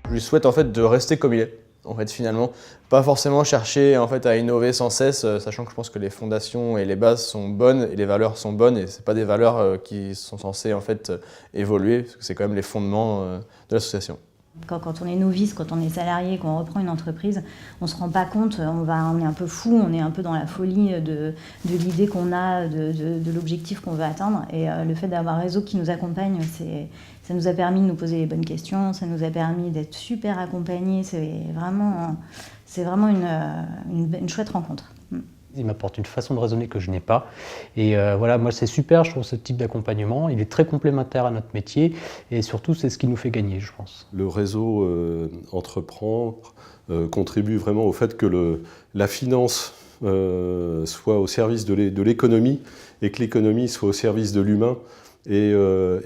Je lui souhaite en fait de rester comme il est, en fait finalement. Pas forcément chercher en fait à innover sans cesse, sachant que je pense que les fondations et les bases sont bonnes et les valeurs sont bonnes et c'est pas des valeurs qui sont censées en fait évoluer, parce que c'est quand même les fondements de l'association. Quand on est novice, quand on est salarié, qu'on reprend une entreprise, on ne se rend pas compte, on est un peu fou, on est un peu dans la folie de l'idée qu'on a, de l'objectif qu'on veut atteindre. Et le fait d'avoir un réseau qui nous accompagne, ça nous a permis de nous poser les bonnes questions, ça nous a permis d'être super accompagnés. C'est vraiment une chouette rencontre. Il m'apporte une façon de raisonner que je n'ai pas. Et voilà, moi c'est super, je trouve ce type d'accompagnement. Il est très complémentaire à notre métier et surtout c'est ce qui nous fait gagner, je pense. Le réseau Entreprendre contribue vraiment au fait que la finance soit au service de l'économie et que l'économie soit au service de l'humain et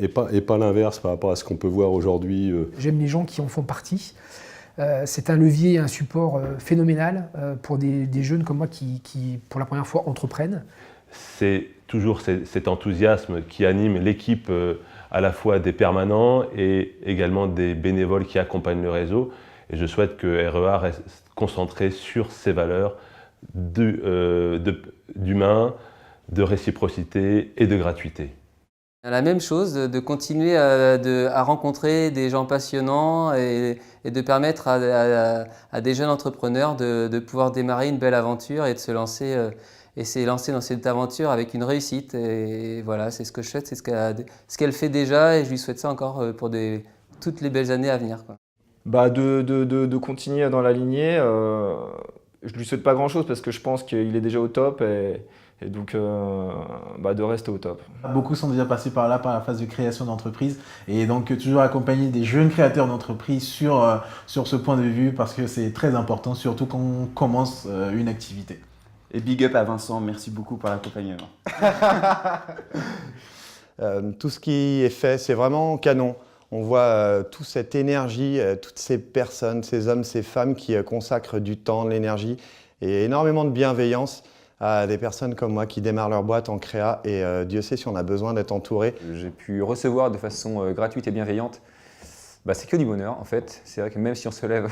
pas l'inverse par rapport à ce qu'on peut voir aujourd'hui. J'aime les gens qui en font partie. C'est un levier, un support phénoménal pour des jeunes comme moi qui, pour la première fois, entreprennent. C'est toujours cet enthousiasme qui anime l'équipe, à la fois des permanents et également des bénévoles qui accompagnent le réseau. Et je souhaite que REA reste concentré sur ces valeurs d'humain, de réciprocité et de gratuité. La même chose, de continuer à rencontrer des gens passionnants et de permettre à des jeunes entrepreneurs de pouvoir démarrer une belle aventure et de se lancer dans cette aventure avec une réussite. Et voilà, c'est ce que je souhaite, c'est ce qu'elle fait déjà et je lui souhaite ça encore pour toutes les belles années à venir, quoi. De continuer dans la lignée, je lui souhaite pas grand chose parce que je pense qu'il est déjà au top et donc de rester au top. Beaucoup sont déjà passés par là, par la phase de création d'entreprise et donc toujours accompagner des jeunes créateurs d'entreprise sur ce point de vue parce que c'est très important, surtout quand on commence une activité. Et big up à Vincent, merci beaucoup pour l'accompagnement. Tout ce qui est fait, c'est vraiment canon. On voit toute cette énergie, toutes ces personnes, ces hommes, ces femmes qui consacrent du temps, de l'énergie et énormément de bienveillance à des personnes comme moi qui démarrent leur boîte en créa et Dieu sait si on a besoin d'être entouré. J'ai pu recevoir de façon gratuite et bienveillante, c'est que du bonheur en fait. C'est vrai que même si on se lève,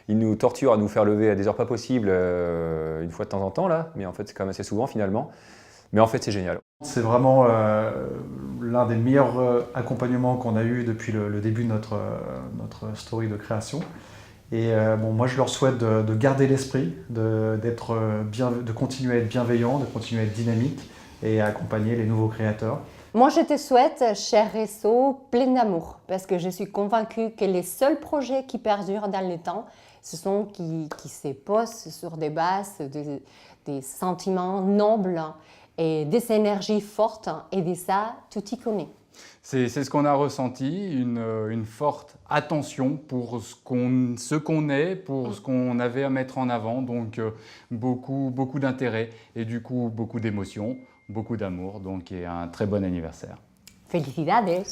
ils nous torturent à nous faire lever à des heures pas possibles une fois de temps en temps là, mais en fait c'est quand même assez souvent finalement. Mais en fait c'est génial. C'est vraiment l'un des meilleurs accompagnements qu'on a eu depuis le début de notre story de création. Et moi je leur souhaite de garder l'esprit, de continuer à être bienveillant, de continuer à être dynamique et à accompagner les nouveaux créateurs. Moi je te souhaite, cher réseau, plein d'amour parce que je suis convaincue que les seuls projets qui perdurent dans le temps, ce sont qui se posent sur des bases, des sentiments nobles et des énergies fortes et de ça, tout y connaît. C'est ce qu'on a ressenti, une forte attention pour ce qu'on est, pour ce qu'on avait à mettre en avant, donc beaucoup d'intérêt et du coup beaucoup d'émotions, beaucoup d'amour, donc et un très bon anniversaire. Felicidades!